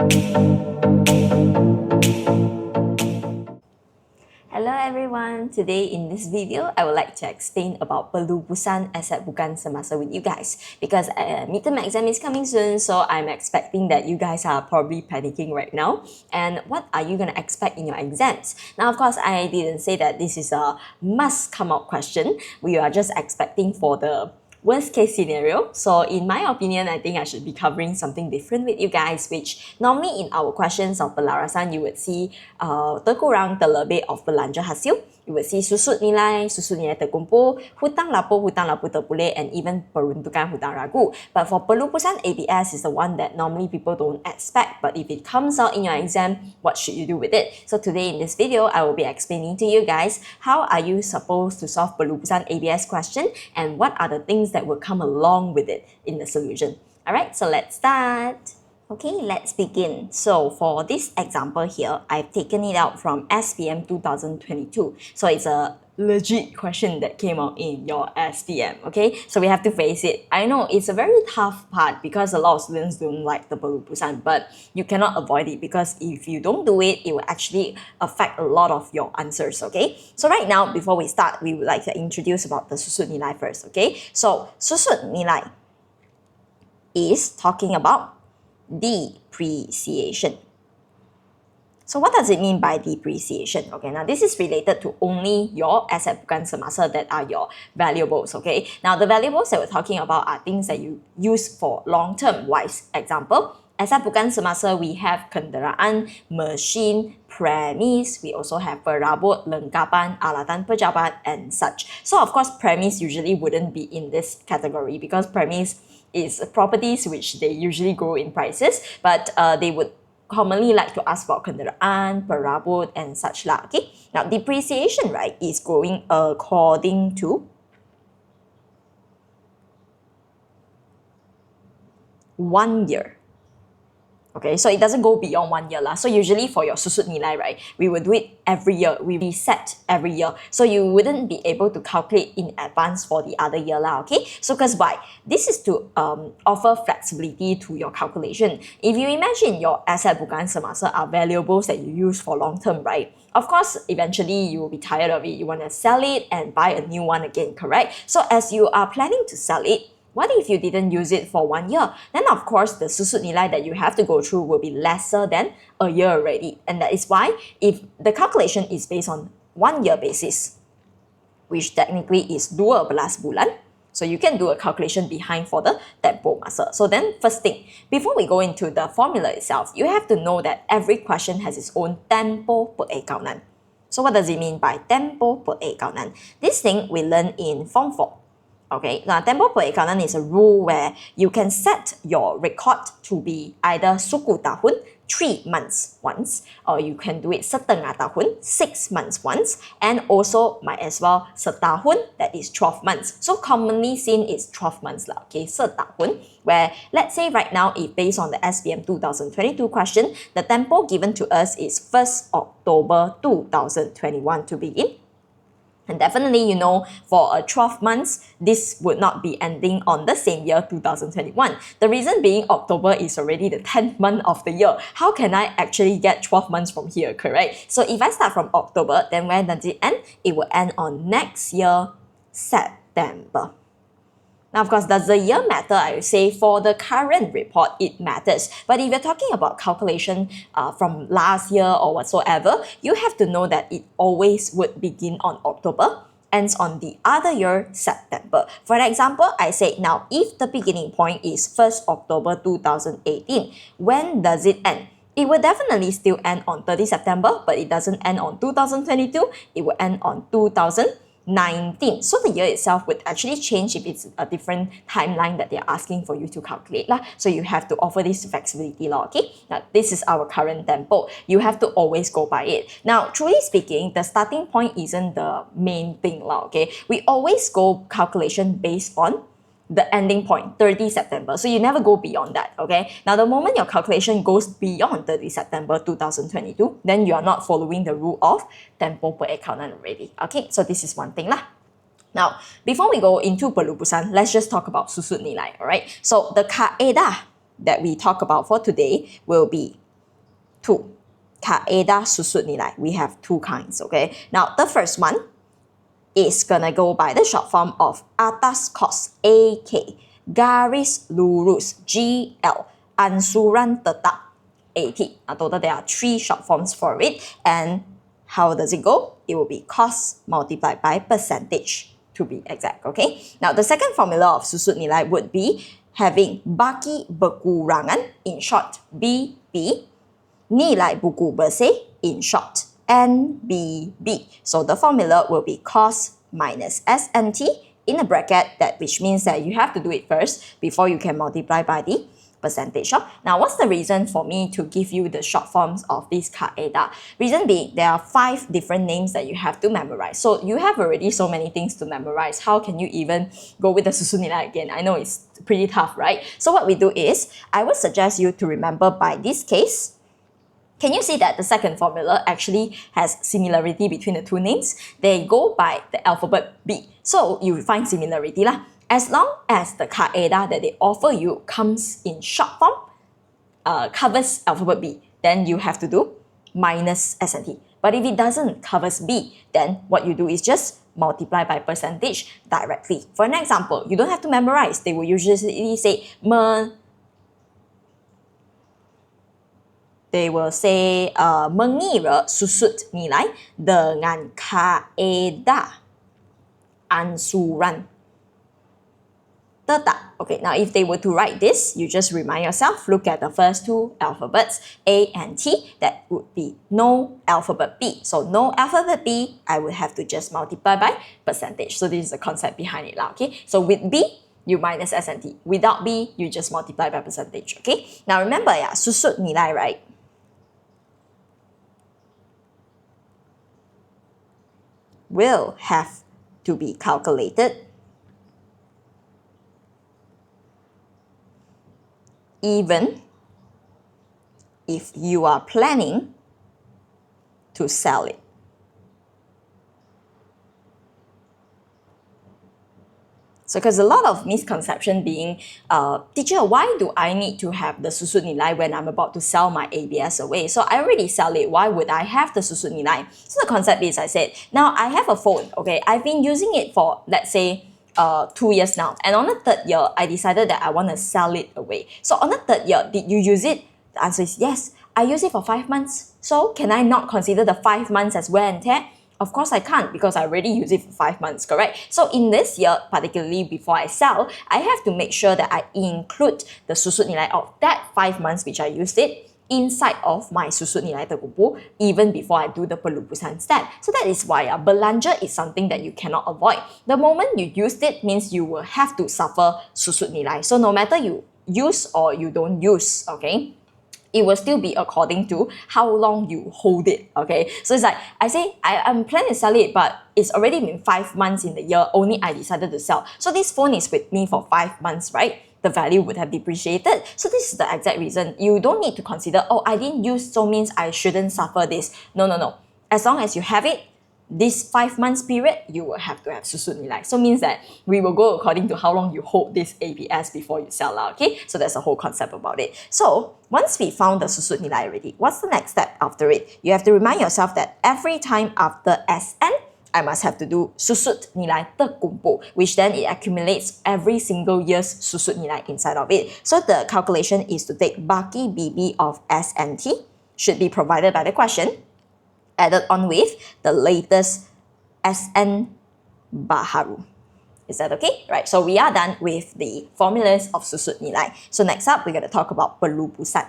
Hello everyone! Today in this video, I would like to explain about Pelupusan Asset Bukan Semasa with you guys because midterm exam is coming soon, so I'm expecting that you guys are probably panicking right now. And what are you going to expect in your exams? Now, of course, I didn't say that this is a must come out question. We are just expecting for the worst case scenario. So in my opinion, I think I should be covering something different with you guys, which normally in our questions of pelarasan, you would see terkurang terlebih of belanja hasil. You would see susut nilai terkumpul, hutang lapor terpulih, and even peruntukan hutang ragu. But for Pelupusan ABS is the one that normally people don't expect, but if it comes out in your exam, what should you do with it? So today in this video, I will be explaining to you guys how are you supposed to solve Pelupusan ABS question and what are the things that will come along with it in the solution. Alright, so let's start. Okay, let's begin. So for this example here, I've taken it out from SPM 2022. So it's a legit question that came out in your SPM, okay? So we have to face it. I know it's a very tough part because a lot of students don't like the Pelupusan, but you cannot avoid it because if you don't do it, it will actually affect a lot of your answers, okay? So right now, before we start, we would like to introduce about the susut nilai first, okay? So susut nilai is talking about depreciation. So what does it mean by depreciation? Okay, now this is related to only your asset bukan semasa that are your valuables, okay? Now the valuables that we're talking about are things that you use for long-term wise. Example, asset bukan semasa, we have kenderaan, machine, premise, we also have perabot, lengkapan, alatan pejabat, and such. So of course, premise usually wouldn't be in this category because premise is properties which they usually grow in prices, but they would commonly like to ask about kenderaan, perabot, and such lah, okay? Now, depreciation, right, is going according to one year. Okay, so it doesn't go beyond 1 year lah. So usually for your susut nilai, right, we will do it every year. We reset every year. So you wouldn't be able to calculate in advance for the other year lah, okay? So because why? This is to offer flexibility to your calculation. If you imagine your asset bukan semasa are valuables that you use for long term, right? Of course, eventually you will be tired of it. You want to sell it and buy a new one again, correct? So as you are planning to sell it, what if you didn't use it for 1 year? Then of course, the susut nilai that you have to go through will be lesser than a year already. And that is why if the calculation is based on 1 year basis, which technically is 12 bulan, so you can do a calculation behind for the tempoh masa. So then first thing, before we go into the formula itself, you have to know that every question has its own tempoh perakaunan. So what does it mean by tempoh perakaunan? This thing we learn in Form 4. Okay, now tempoh perakaunan is a rule where you can set your record to be either suku tahun, 3 months once, or you can do it setengah tahun, 6 months once, and also might as well setahun, that is 12 months. So commonly seen is 12 months lah, okay, setahun, where let's say right now, if based on the SPM 2022 question, the tempoh given to us is 1st October 2021 to begin. And definitely, you know, for a 12 months, this would not be ending on the same year, 2021. The reason being October is already the 10th month of the year. How can I actually get 12 months from here, correct? So if I start from October, then when does it end? It will end on next year, September. Now, of course, does the year matter? I would say for the current report, it matters. But if you're talking about calculation from last year or whatsoever, you have to know that it always would begin on October, ends on the other year, September. For example, I say now, if the beginning point is 1st October 2018, when does it end? It will definitely still end on 30 September, but it doesn't end on 2022. It will end on 2019. So the year itself would actually change if it's a different timeline that they're asking for you to calculate lah. So you have to offer this flexibility lah, okay? Now, this is our current tempo. You have to always go by it. Now, truly speaking, the starting point isn't the main thing lah, okay? We always go calculation based on the ending point, 30 September. So you never go beyond that, okay? Now, the moment your calculation goes beyond 30 September 2022, then you are not following the rule of tempoh perakaunan already, okay? So this is one thing lah. Now, before we go into Pelupusan, let's just talk about susut nilai, alright? So the kaedah that we talk about for today will be 2. Kaedah susut nilai. We have two kinds, okay? Now, the first one is gonna go by the short form of atas kos, AK, garis lurus, GL, ansuran tetap, AT. Total, there are 3 short forms for it. And how does it go? It will be cost multiplied by percentage, to be exact, okay? Now, the second formula of susut nilai would be having baki berkurangan, in short, BP, nilai buku bersih, in short, NBB. So the formula will be cost minus SNT in a bracket, that which means that you have to do it first before you can multiply by the percentage. Now, what's the reason for me to give you the short forms of this kaedah? Reason being, there are 5 different names that you have to memorize. So you have already so many things to memorize. How can you even go with the susut nilai again? I know it's pretty tough, right? So what we do is, I would suggest you to remember by this case. Can you see that the second formula actually has similarity between the two names? They go by the alphabet B. So you find similarity lah. As long as the kaedah that they offer you comes in short form, covers alphabet B, then you have to do minus SNT. But if it doesn't covers B, then what you do is just multiply by percentage directly. For an example, you don't have to memorize. They will usually say mengira susut nilai dengan kaedah ansuran tetap. Okay, now if they were to write this, you just remind yourself, look at the first 2 alphabets, A and T, that would be no alphabet B. So no alphabet B, I would have to just multiply by percentage. So this is the concept behind it, okay? So with B, you minus SNT. Without B, you just multiply by percentage, okay? Now remember, susut nilai, right? Will have to be calculated even if you are planning to sell it. So, because a lot of misconception being, teacher, why do I need to have the susut nilai when I'm about to sell my ABS away? So I already sell it, why would I have the susut nilai? So the concept is, I said, now I have a phone, okay? I've been using it for, let's say, 2 years now. And on the 3rd year, I decided that I want to sell it away. So on the 3rd year, did you use it? The answer is yes. I used it for 5 months. So can I not consider the 5 months as wear and tear? Of course I can't, because I already used it for 5 months, correct? So in this year, particularly before I sell, I have to make sure that I include the susut nilai of that 5 months which I used it inside of my susut nilai terkumpul even before I do the pelupusan step. So that is why belanja is something that you cannot avoid. The moment you used it means you will have to suffer susut nilai. So no matter you use or you don't use, okay, it will still be according to how long you hold it, okay? So it's like, I say, I'm planning to sell it, but it's already been 5 months in the year, only I decided to sell. So this phone is with me for 5 months, right? The value would have depreciated. So this is the exact reason. You don't need to consider, oh, I didn't use, so means I shouldn't suffer this. No, no, no. As long as you have it, this 5 months period, you will have to have susut nilai. So means that we will go according to how long you hold this ABS before you sell out, okay? So that's the whole concept about it. So once we found the susut nilai already, what's the next step after it? You have to remind yourself that every time after SN, I must have to do susut nilai terkumpul, which then it accumulates every single year's susut nilai inside of it. So the calculation is to take baki BB of SNT, should be provided by the question, added on with the latest SN baharu. Is that okay? Right, so we are done with the formulas of susut nilai. So next up, we're going to talk about pelupusan.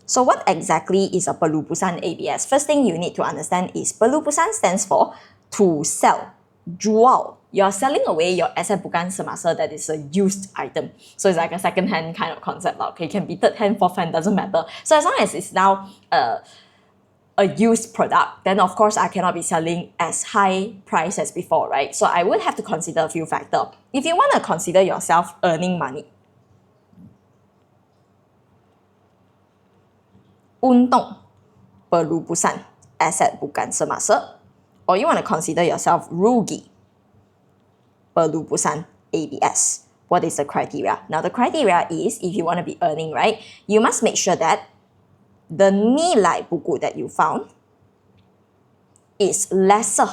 So what exactly is a pelupusan ABS? First thing you need to understand is pelupusan stands for to sell, jual. You're selling away your asset bukan semasa that is a used item. So it's like a second-hand kind of concept. Okay, it can be third-hand, fourth-hand, doesn't matter. So as long as it's now a used product, then of course I cannot be selling as high price as before, right? So I would have to consider a few factors. If you want to consider yourself earning money, untung pelupusan asset bukan semasa, or you want to consider yourself rugi pelupusan ABS, what is the criteria? Now, the criteria is, if you want to be earning, right, you must make sure that the nilai buku that you found is lesser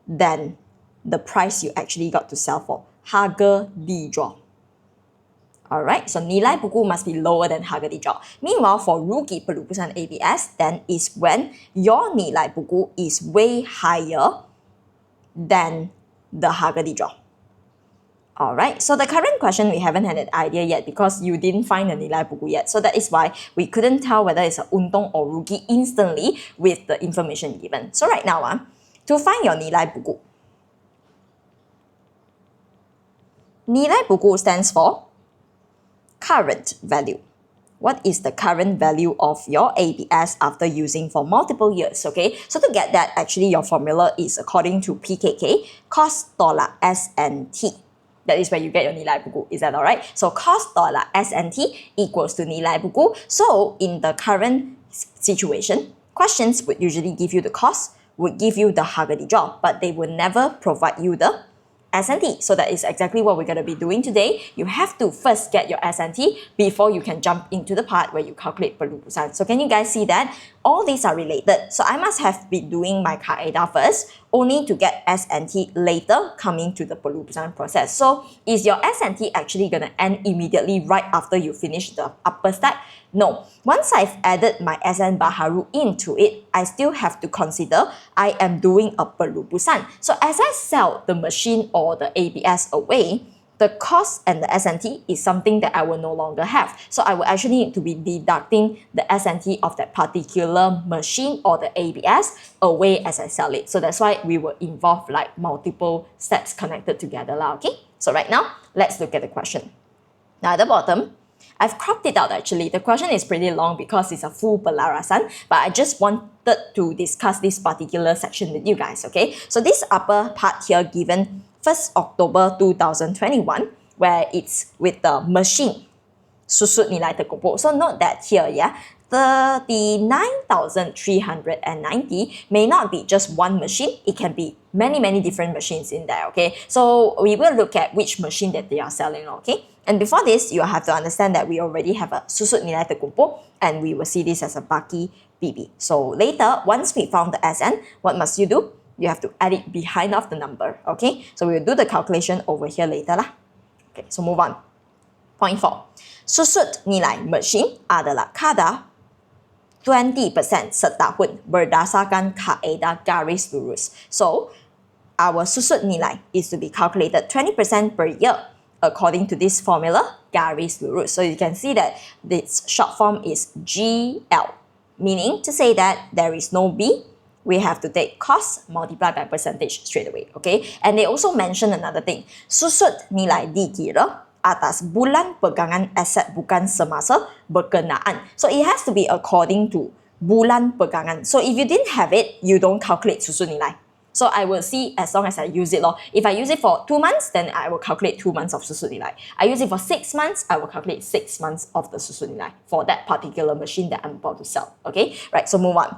than the price you actually got to sell for. Harga dijual. Alright, so nilai buku must be lower than harga dijual. Meanwhile, for rugi pelupusan ABS, then is when your nilai buku is way higher than the harga dijual. Alright, so the current question, we haven't had an idea yet because you didn't find a nilai buku yet. So that is why we couldn't tell whether it's a untung or rugi instantly with the information given. So right now, to find your nilai buku, nilai buku stands for current value. What is the current value of your ABS after using for multiple years, okay? So to get that, actually your formula is according to PKK, cost dollar S&T. That is where you get your nilai buku. Is that alright? So cost dollar S&T equals to nilai buku. So in the current situation, questions would usually give you the cost, would give you the harga dijual, but they would never provide you the S&T. So that is exactly what we're going to be doing today. You have to first get your S&T before you can jump into the part where you calculate pelupusan. So can you guys see that? All these are related. So I must have been doing my kaedah first, only to get S&T later coming to the pelupusan process. So is your S&T actually going to end immediately right after you finish the upper step? No. Once I've added my SN Baharu into it, I still have to consider I am doing a pelupusan. So as I sell the machine or the ABS away, the cost and the S&T is something that I will no longer have. So I will actually need to be deducting the S&T of that particular machine or the ABS away as I sell it. So that's why we will involve like multiple steps connected together, okay? So right now, let's look at the question. Now at the bottom, I've cropped it out actually. The question is pretty long because it's a full pelarasan, but I just wanted to discuss this particular section with you guys, okay? So this upper part here given 1st October 2021, where it's with the machine, susut nilai terkumpul. So note that here, yeah, 39,390 may not be just one machine. It can be many different machines in there, okay? So we will look at which machine that they are selling, okay? And before this, you have to understand that we already have a susut nilai terkumpul and we will see this as a baki BB. So later, once we found the SN, what must you do? You have to add it behind of the number, okay? So we will do the calculation over here later lah. Okay, so move on. Point 4. Susut nilai machine adalah kadar 20% setahun berdasarkan kaedah garis lurus. So, our susut nilai is to be calculated 20% per year according to this formula, garis lurus. So you can see that this short form is GL, meaning to say that there is no B, we have to take cost multiplied by percentage straight away, okay? And they also mention another thing, susut nilai dikira atas bulan pegangan aset bukan semasa berkenaan. So it has to be according to bulan pegangan. So if you didn't have it, you don't calculate susut nilai. So I will see as long as I use it. If I use it for 2 months, then I will calculate 2 months of susut nilai. I use it for 6 months, I will calculate 6 months of the susut nilai for that particular machine that I'm about to sell. Okay, right, so move on.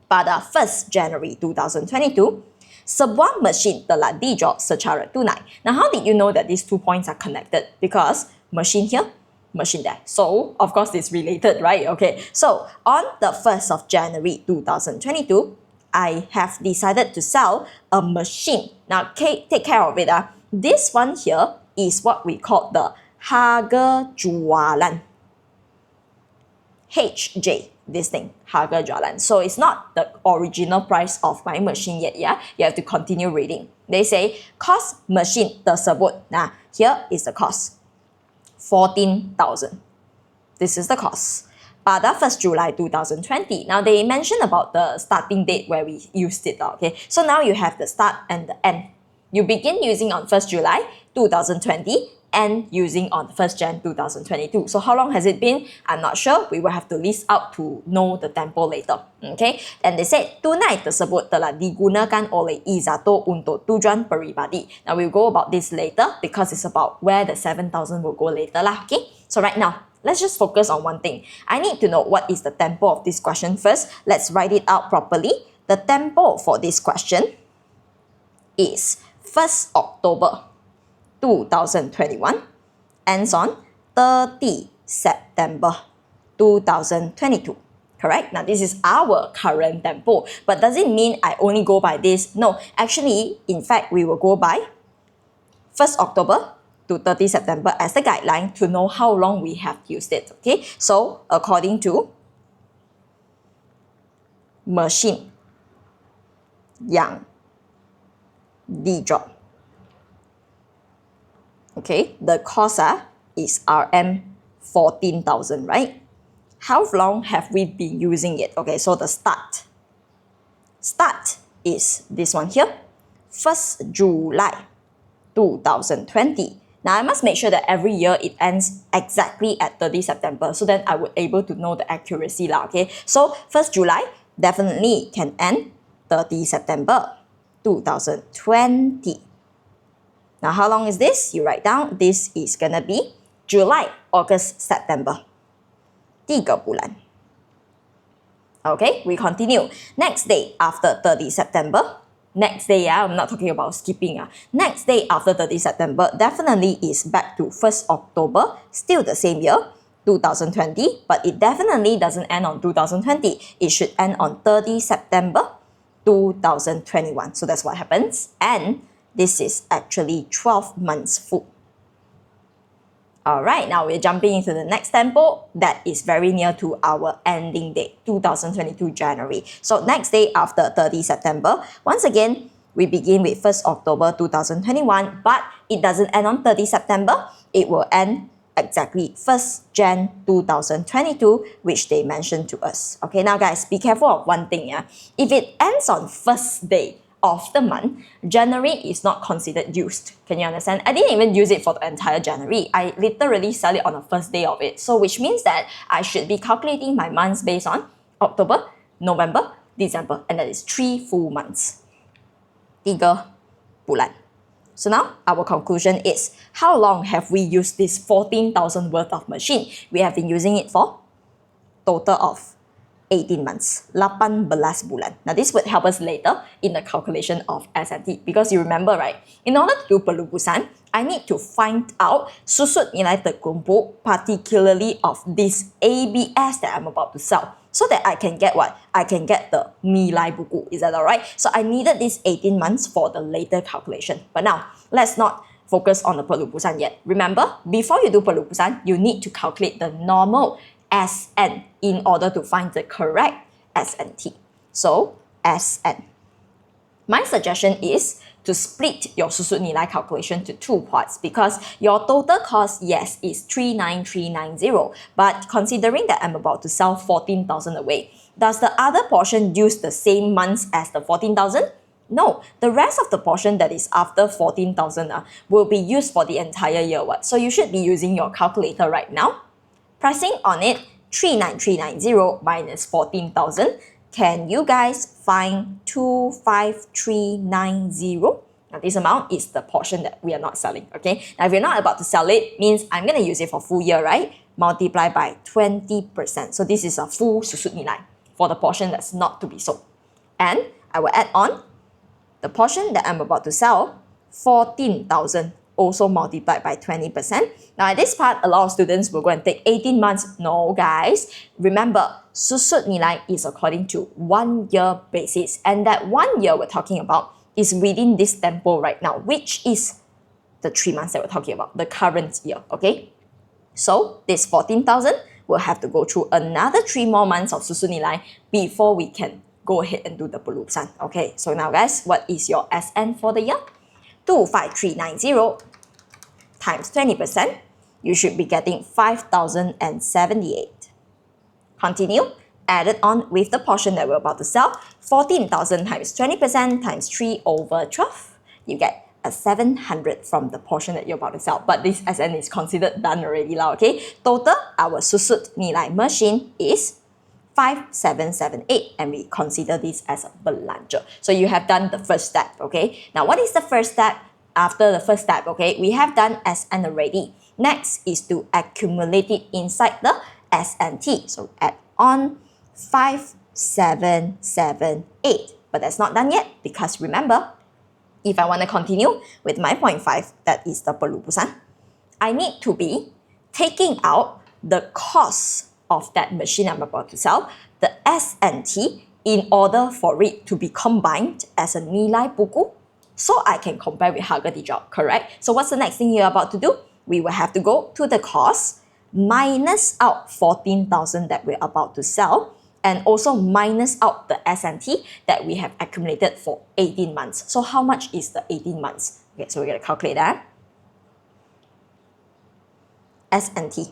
Pada 1st January 2022, sebuah mesin telah dijual secara tunai. Now, how did you know that these 2 points are connected? Because machine here, machine there. So, of course, it's related, right? Okay, so on the 1st of January 2022, I have decided to sell a machine. Now, take care of it. This one here is what we call the harga jualan. HJ, this thing, harga jualan. So it's not the original price of my machine yet, yeah? You have to continue reading. They say, cost machine tersebut. Now, here is the cost. 14,000. This is the cost. Pada 1st July 2020. Now, they mentioned about the starting date where we used it, okay? So now you have the start and the end. You begin using on 1st July 2020 and using on 1st Jan 2022. So how long has it been? I'm not sure. We will have to list out to know the tempo later. Okay? And they said, tunai tersebut telah digunakan oleh Izato untuk tujuan peribadi. Now we'll go about this later because it's about where the 7,000 will go later lah. Okay? So right now, let's just focus on one thing. I need to know what is the tempo of this question first. Let's write it out properly. The tempo for this question is 1st October 2021 ends on 30 September 2022. Correct? Now, this is our current tempo. But does it mean I only go by this? No. Actually, in fact, we will go by 1st October to 30 September as the guideline to know how long we have used it. Okay? So, according to machine yang di-drop. Okay? The cost is RM 14,000, right? How long have we been using it? Okay, so the start is this one here, 1st July 2020. Now I must make sure that every year it ends exactly at 30 September, so then I would able to know the accuracy lah, okay? So 1st July definitely can end 30 September 2020. Now how long is this? You write down, this is gonna be July, August, September. 3 bulan. Okay, we continue. Next day after 30 September. Next day, I'm not talking about skipping. Next day after 30 September definitely is back to 1st October, still the same year, 2020, but it definitely doesn't end on 2020. It should end on 30 September 2021. So that's what happens. And this is actually 12 months full. Alright, now we're jumping into the next tempo that is very near to our ending date, 2022 January. So next day after 30 September, once again, we begin with 1st October 2021, but it doesn't end on 30 September. It will end exactly 1st Jan 2022, which they mentioned to us. Okay, now guys, be careful of one thing. If it ends on first day of the month, January is not considered used. Can you understand? I didn't even use it for the entire January. I literally sell it on the first day of it. So which means that I should be calculating my months based on October, November, December, and that is 3 full months. 3 bulan. So now our conclusion is, how long have we used this 14,000 worth of machine? We have been using it for total of 18 months, 18 bulan. Now this would help us later in the calculation of S&T, because you remember, right? In order to do pelupusan, I need to find out susut nilai terkumpul, particularly of this ABS that I'm about to sell, so that I can get what? I can get the nilai buku. Is that alright? So I needed this 18 months for the later calculation. But now, let's not focus on the pelupusan yet. Remember, before you do pelupusan, you need to calculate the normal SN in order to find the correct SNT. So, SN. My suggestion is to split your susut nilai calculation to 2 parts, because your total cost, yes, is 39390. But considering that I'm about to sell 14,000 away, does the other portion use the same months as the 14,000? No, the rest of the portion that is after 14,000 will be used for the entire year. So you should be using your calculator right now. Pressing on it, 39390 minus 14,000. Can you guys find 25390? Now this amount is the portion that we are not selling, okay? Now if you're not about to sell it, means I'm going to use it for full year, right? Multiply by 20%. So this is a full susut nilai for the portion that's not to be sold. And I will add on the portion that I'm about to sell, 14,000. Also multiplied by 20%. Now at this part, a lot of students will go and take 18 months. No guys, remember, susut nilai is according to 1 year basis, and that 1 year we're talking about is within this tempo right now, which is the 3 months that we're talking about, the current year, okay? So this 14,000 will have to go through another 3 more months of susut nilai before we can go ahead and do the pelupusan. Okay, so now guys, what is your SN for the year? 25390 times 20%, you should be getting 5,078. Continue, add it on with the portion that we're about to sell, 14,000 times 20% times 3 over 12, you get a 700 from the portion that you're about to sell. But this SN is considered done already, okay? Total, our susut nilai machine is 5778, and we consider this as a belanja. So you have done the first step, okay? Now what is the first step? After the first step, okay, we have done SN already. Next is to accumulate it inside the SNT. So add on 5778. But that's not done yet, because remember, if I want to continue with my 0.5, that is the pelupusan, I need to be taking out the cost of that machine I'm about to sell, the S&T, in order for it to be combined as a nilai buku, so I can compare with harga dijual, correct? So what's the next thing you're about to do? We will have to go to the cost, minus out 14,000 that we're about to sell, and also minus out the S&T that we have accumulated for 18 months. So how much is the 18 months? Okay, so we're going to calculate that. S&T,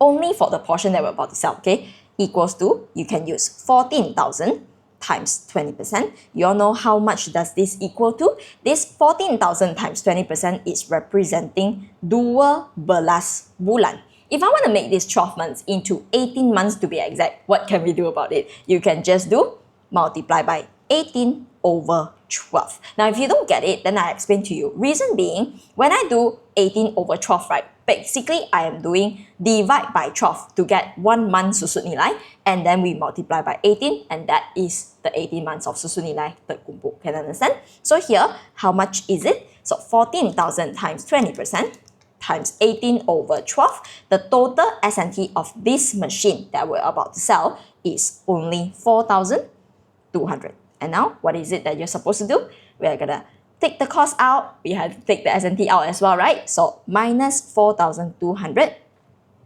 only for the portion that we're about to sell, okay, equals to, you can use 14,000 times 20%. You all know how much does this equal to? This 14,000 times 20% is representing 12 bulan. If I want to make this 12 months into 18 months to be exact, what can we do about it? You can just do multiply by 18 over 12. Now, if you don't get it, then I explain to you. Reason being, when I do 18 over 12, right, basically I am doing divide by 12 to get 1 month susut nilai, and then we multiply by 18, and that is the 18 months of susut nilai terkumpul. Can you understand? So here, how much is it? So 14,000 times 20% times 18 over 12, the total S&T of this machine that we're about to sell is only 4,200. And now, what is it that you're supposed to do? We're gonna take the cost out, we have to take the S&T out as well, right? So minus 4,200.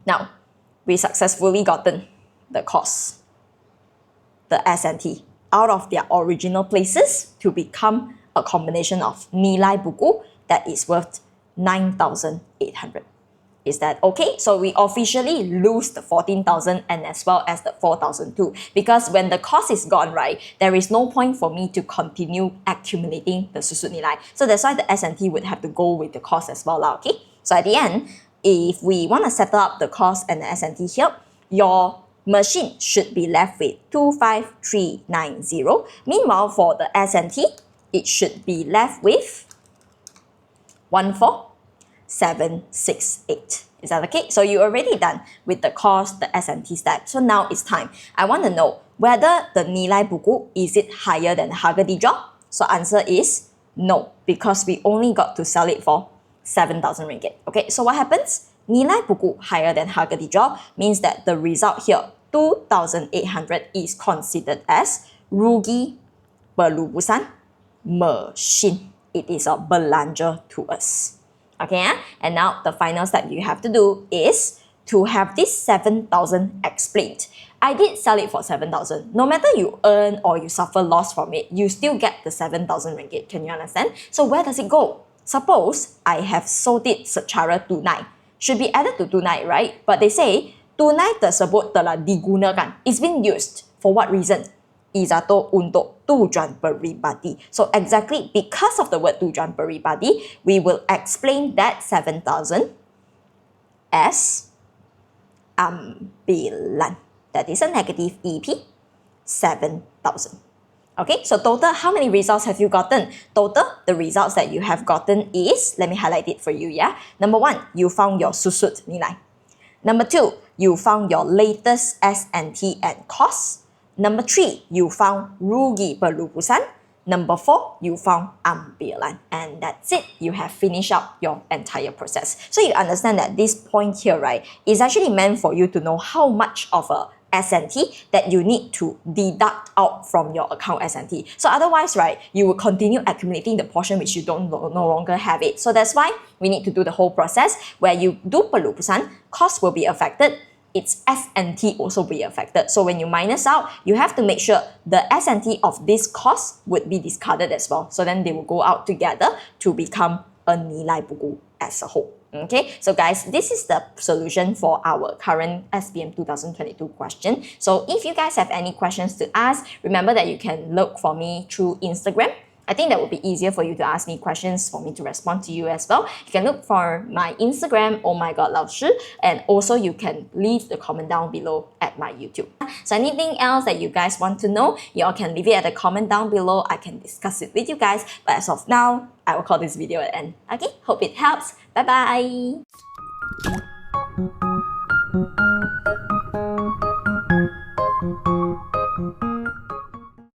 Now, we successfully gotten the cost, the S&T, out of their original places to become a combination of nilai buku that is worth 9,800. Is that okay? So we officially lose the 14,000 and as well as the 4,002, because when the cost is gone, right, there is no point for me to continue accumulating the susut nilai. So that's why the S&T would have to go with the cost as well, okay? So at the end, if we want to settle up the cost and the S&T here, your machine should be left with 25,390. Meanwhile, for the S&T, it should be left with 14,768. Is that okay? So you're already done with the cost, the S&T step. So now it's time. I want to know whether the nilai buku, is it higher than harga dijual? So answer is no, because we only got to sell it for 7,000 ringgit. Okay, so what happens? Nilai buku higher than harga dijual means that the result here, 2,800, is considered as rugi pelupusan machine. It is a belanja to us. Okay, and now the final step you have to do is to have this 7,000 explained. I did sell it for 7,000. No matter you earn or you suffer loss from it, you still get the 7,000 ringgit. Can you understand? So where does it go? Suppose I have sold it secara tunai. Should be added to tunai, right? But they say tunai tersebut telah digunakan. It's been used. For what reason? Jatuh untuk tujuan peribadi. So exactly because of the word tujuan peribadi, we will explain that 7,000 as ambilan. That is a negative EP, 7,000. Okay, so total, how many results have you gotten? Total, the results that you have gotten is, let me highlight it for you, yeah? Number 1, you found your susut nilai. Number 2, you found your latest S&T and cost. Number 3, you found rugi pelupusan. Number 4, you found ambilan. And that's it. You have finished up your entire process. So you understand that this point here, right, is actually meant for you to know how much of a S&T that you need to deduct out from your account S&T. So otherwise, right, you will continue accumulating the portion which you don't no longer have it. So that's why we need to do the whole process where you do pelupusan, cost will be affected, its S&T also be affected. So when you minus out, you have to make sure the S&T of this cost would be discarded as well. So then they will go out together to become a nilai buku as a whole. Okay, so guys, this is the solution for our current SPM 2022 question. So if you guys have any questions to ask, remember that you can look for me through Instagram. I think that would be easier for you to ask me questions for me to respond to you as well. You can look for my Instagram, oh my god 老师, and also you can leave the comment down below at my YouTube. So anything else that you guys want to know, you all can leave it at the comment down below. I can discuss it with you guys. But as of now, I will call this video an end. Okay, hope it helps. Bye bye.